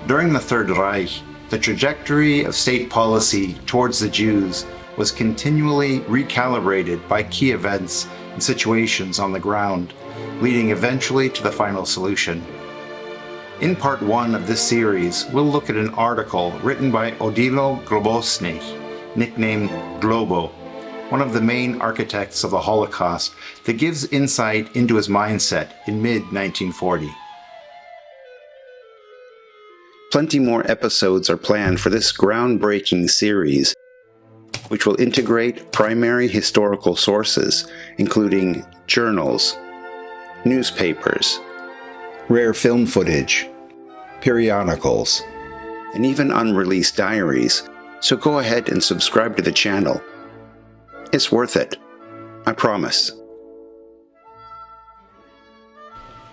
During the Third Reich, the trajectory of state policy towards the Jews was continually recalibrated by key events and situations on the ground, leading eventually to the final solution. In part 1 of this series, we'll look at an article written by Odilo Globocnik, nicknamed Globo, one of the main architects of the Holocaust, that gives insight into his mindset in mid-1940. Plenty more episodes are planned for this groundbreaking series, which will integrate primary historical sources, including journals, newspapers, rare film footage, periodicals, and even unreleased diaries, so go ahead and subscribe to the channel. It's worth it, I promise.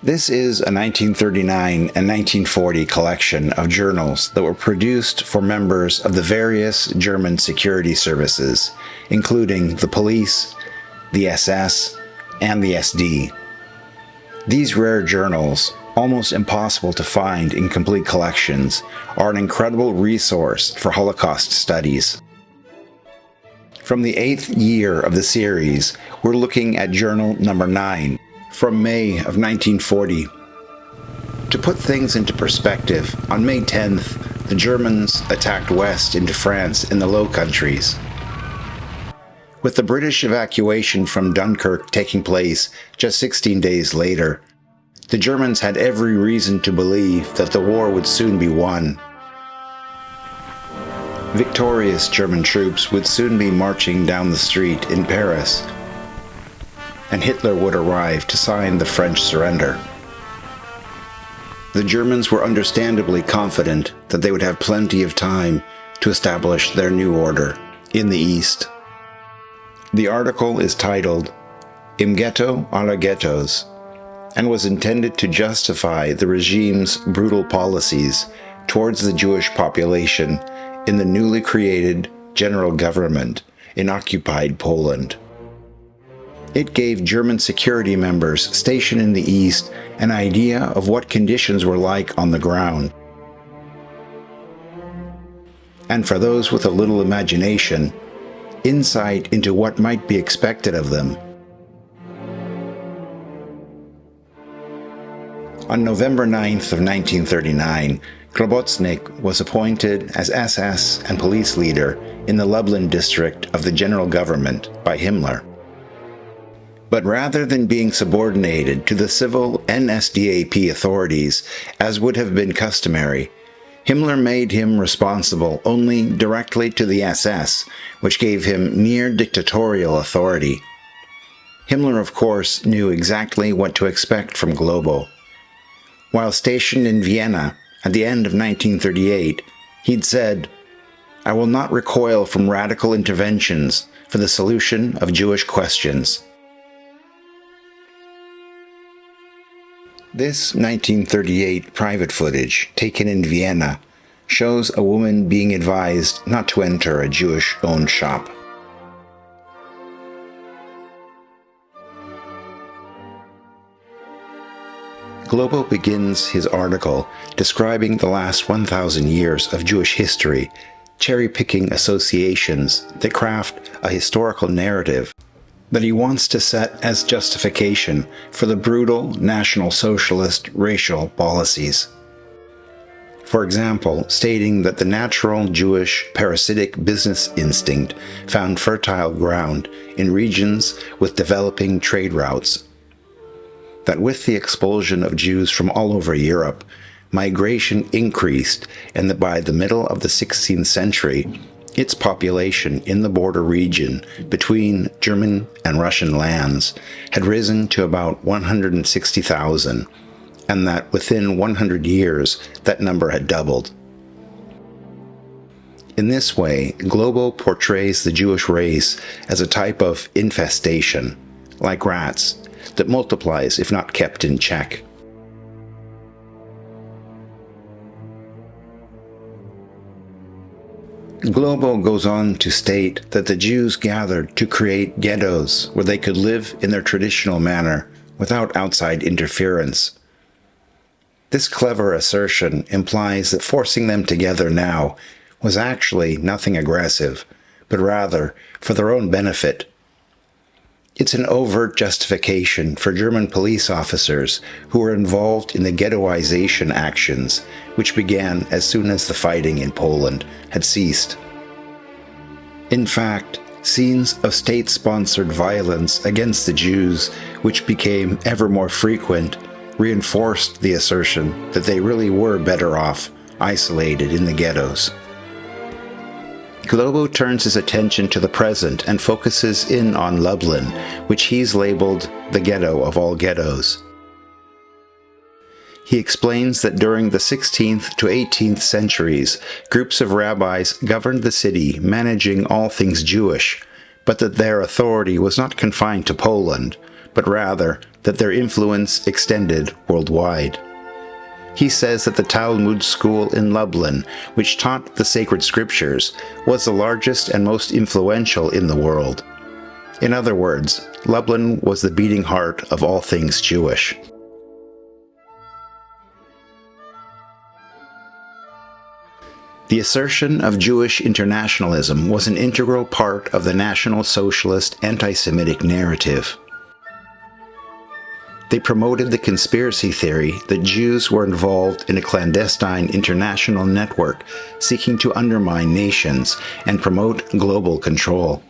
This is a 1939 and 1940 collection of journals that were produced for members of the various German security services, including the police, the SS, and the SD. These rare journals, almost impossible to find in complete collections, are an incredible resource for Holocaust studies. From the 8th year of the series, we're looking at journal number 9, from May of 1940. To put things into perspective, on May 10th, the Germans attacked west into France in the Low Countries. With the British evacuation from Dunkirk taking place just 16 days later, the Germans had every reason to believe that the war would soon be won. Victorious German troops would soon be marching down the street in Paris, and Hitler would arrive to sign the French surrender. The Germans were understandably confident that they would have plenty of time to establish their new order in the East. The article is titled Im Ghetto aller Ghettos, and was intended to justify the regime's brutal policies towards the Jewish population in the newly created general government in occupied Poland. It gave German security members stationed in the East an idea of what conditions were like on the ground. And for those with a little imagination, insight into what might be expected of them. On November 9th of 1939, Globočnik was appointed as SS and police leader in the Lublin District of the General Government by Himmler. But rather than being subordinated to the civil NSDAP authorities, as would have been customary, Himmler made him responsible only directly to the SS, which gave him near dictatorial authority. Himmler, of course, knew exactly what to expect from Globo. While stationed in Vienna at the end of 1938, he'd said, "I will not recoil from radical interventions for the solution of Jewish questions." This 1938 private footage, taken in Vienna, shows a woman being advised not to enter a Jewish-owned shop. Globo begins his article describing the last 1,000 years of Jewish history, cherry-picking associations that craft a historical narrative that he wants to set as justification for the brutal National Socialist racial policies. For example, stating that the natural Jewish parasitic business instinct found fertile ground in regions with developing trade routes. That with the expulsion of Jews from all over Europe, migration increased, and that by the middle of the 16th century, its population in the border region between German and Russian lands had risen to about 160,000, and that within 100 years that number had doubled. In this way, Globo portrays the Jewish race as a type of infestation, like rats, that multiplies if not kept in check. Globo goes on to state that the Jews gathered to create ghettos where they could live in their traditional manner without outside interference. This clever assertion implies that forcing them together now was actually nothing aggressive, but rather for their own benefit. It's an overt justification for German police officers who were involved in the ghettoization actions, which began as soon as the fighting in Poland had ceased. In fact, scenes of state-sponsored violence against the Jews, which became ever more frequent, reinforced the assertion that they really were better off isolated in the ghettos. Globo turns his attention to the present and focuses in on Lublin, which he's labeled the ghetto of all ghettos. He explains that during the 16th to 18th centuries, groups of rabbis governed the city, managing all things Jewish, but that their authority was not confined to Poland, but rather that their influence extended worldwide. He says that the Talmud school in Lublin, which taught the sacred scriptures, was the largest and most influential in the world. In other words, Lublin was the beating heart of all things Jewish. The assertion of Jewish internationalism was an integral part of the National Socialist anti-Semitic narrative. They promoted the conspiracy theory that Jews were involved in a clandestine international network seeking to undermine nations and promote global control.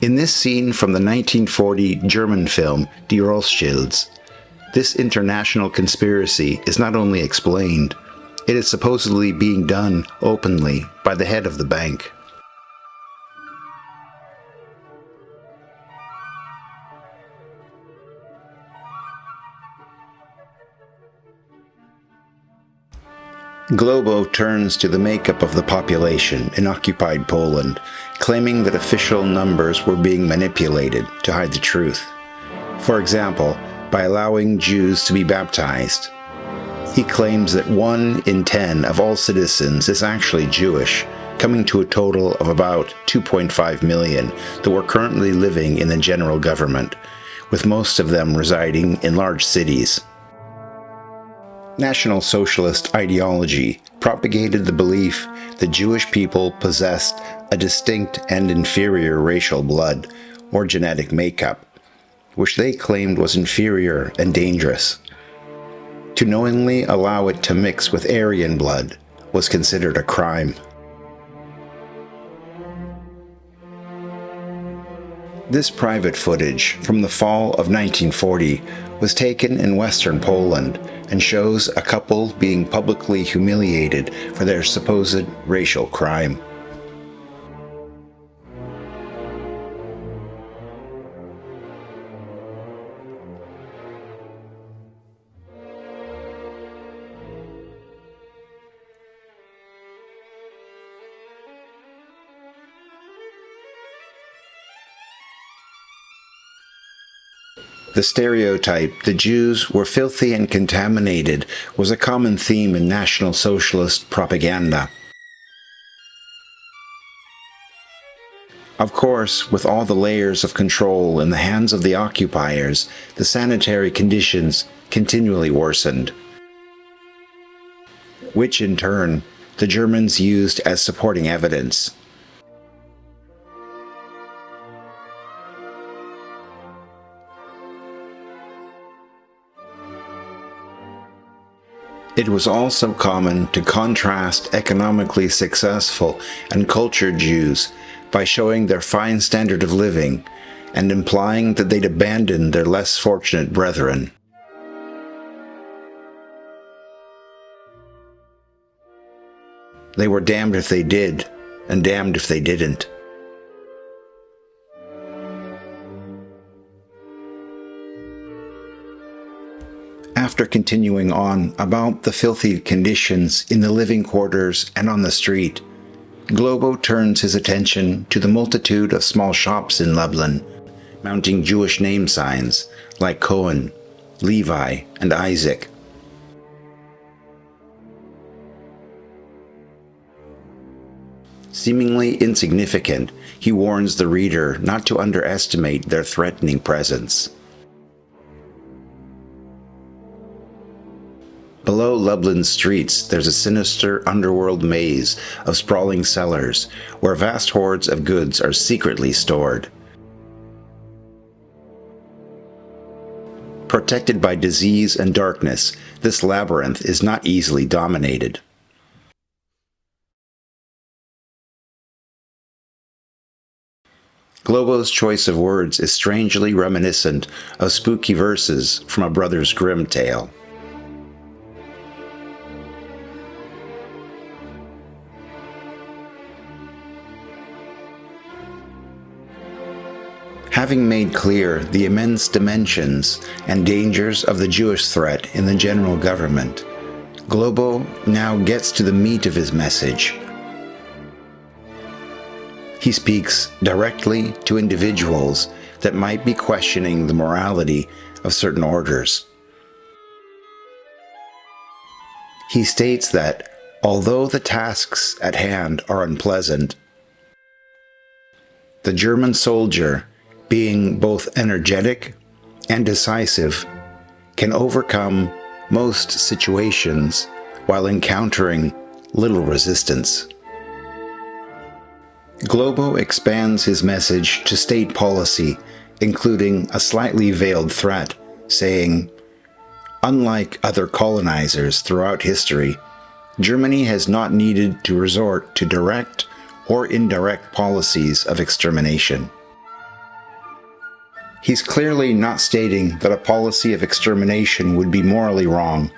In this scene from the 1940 German film Die Rothschilds, this international conspiracy is not only explained, it is supposedly being done openly by the head of the bank. Globo turns to the makeup of the population in occupied Poland, claiming that official numbers were being manipulated to hide the truth. For example, by allowing Jews to be baptized. He claims that 1 in 10 of all citizens is actually Jewish, coming to a total of about 2.5 million that were currently living in the general government, with most of them residing in large cities. National Socialist ideology propagated the belief that Jewish people possessed a distinct and inferior racial blood, or genetic makeup, which they claimed was inferior and dangerous. To knowingly allow it to mix with Aryan blood was considered a crime. This private footage from the fall of 1940 was taken in Western Poland and shows a couple being publicly humiliated for their supposed racial crime. The stereotype that Jews were filthy and contaminated was a common theme in National Socialist propaganda. Of course, with all the layers of control in the hands of the occupiers, the sanitary conditions continually worsened, which in turn the Germans used as supporting evidence. It was also common to contrast economically successful and cultured Jews by showing their fine standard of living and implying that they'd abandoned their less fortunate brethren. They were damned if they did, and damned if they didn't. After continuing on about the filthy conditions in the living quarters and on the street, Globo turns his attention to the multitude of small shops in Lublin, mounting Jewish name signs like Cohen, Levi, and Isaac. Seemingly insignificant, he warns the reader not to underestimate their threatening presence. Below Lublin's streets, there's a sinister underworld maze of sprawling cellars where vast hordes of goods are secretly stored. Protected by disease and darkness, this labyrinth is not easily dominated. Globo's choice of words is strangely reminiscent of spooky verses from a Brothers Grimm tale. Having made clear the immense dimensions and dangers of the Jewish threat in the general government, Globo now gets to the meat of his message. He speaks directly to individuals that might be questioning the morality of certain orders. He states that, although the tasks at hand are unpleasant, the German soldier, being both energetic and decisive, can overcome most situations while encountering little resistance. Globo expands his message to state policy, including a slightly veiled threat, saying, "Unlike other colonizers throughout history, Germany has not needed to resort to direct or indirect policies of extermination." He's clearly not stating that a policy of extermination would be morally wrong,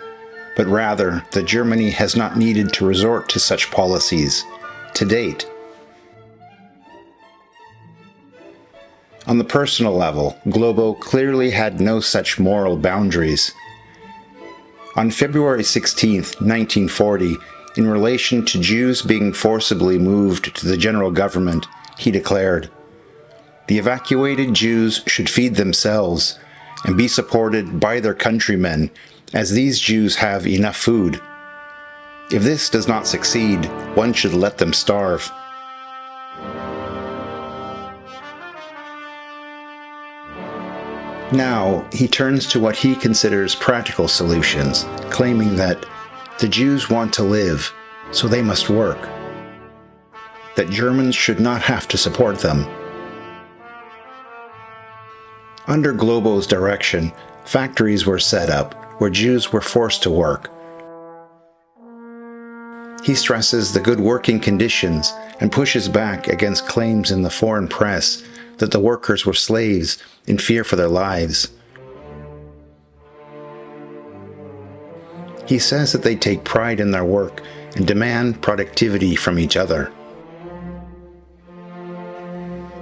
but rather that Germany has not needed to resort to such policies to date. On the personal level, Globo clearly had no such moral boundaries. On February 16, 1940, in relation to Jews being forcibly moved to the general government, he declared, "The evacuated Jews should feed themselves and be supported by their countrymen, as these Jews have enough food. If this does not succeed, one should let them starve." Now, he turns to what he considers practical solutions, claiming that the Jews want to live, so they must work, that Germans should not have to support them. Under Globo's direction, factories were set up where Jews were forced to work. He stresses the good working conditions and pushes back against claims in the foreign press that the workers were slaves in fear for their lives. He says that they take pride in their work and demand productivity from each other.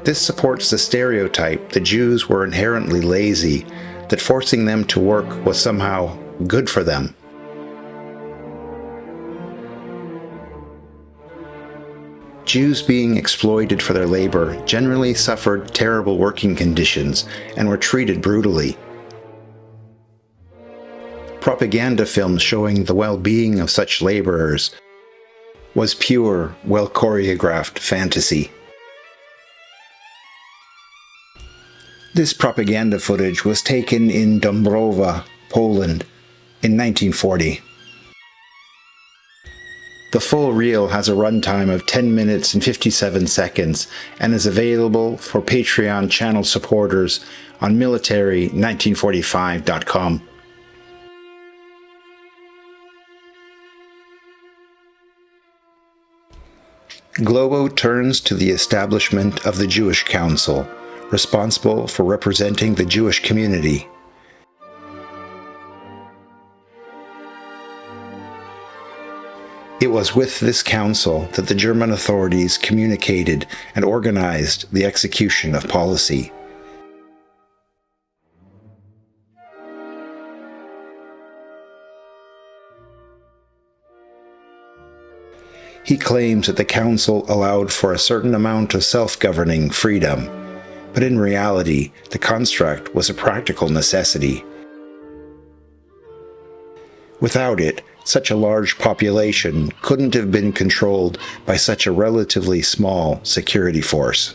This supports the stereotype that Jews were inherently lazy, that forcing them to work was somehow good for them. Jews being exploited for their labor generally suffered terrible working conditions and were treated brutally. Propaganda films showing the well-being of such laborers was pure, well-choreographed fantasy. This propaganda footage was taken in Dąbrowa, Poland, in 1940. The full reel has a runtime of 10 minutes and 57 seconds and is available for Patreon channel supporters on military1945.com. Globo turns to the establishment of the Jewish Council, responsible for representing the Jewish community. It was with this council that the German authorities communicated and organized the execution of policy. He claims that the council allowed for a certain amount of self-governing freedom, but in reality, the construct was a practical necessity. Without it, such a large population couldn't have been controlled by such a relatively small security force.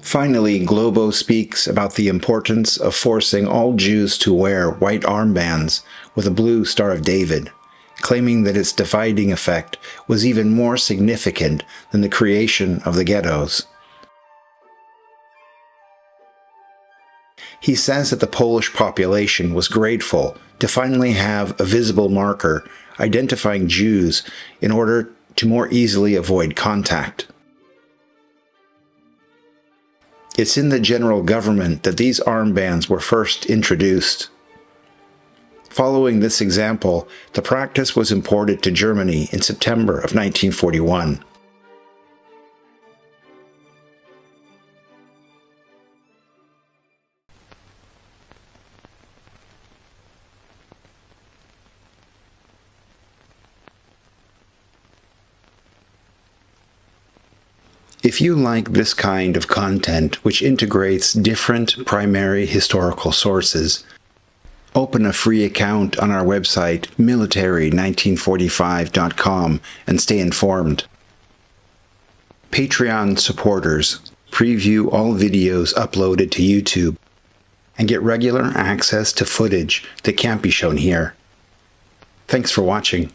Finally, Globo speaks about the importance of forcing all Jews to wear white armbands with a blue Star of David, claiming that its dividing effect was even more significant than the creation of the ghettos. He says that the Polish population was grateful to finally have a visible marker identifying Jews in order to more easily avoid contact. It's in the general government that these armbands were first introduced. Following this example, the practice was imported to Germany in September of 1941. If you like this kind of content which integrates different primary historical sources, open a free account on our website military1945.com and stay informed. Patreon supporters preview all videos uploaded to YouTube and get regular access to footage that can't be shown here. Thanks for watching.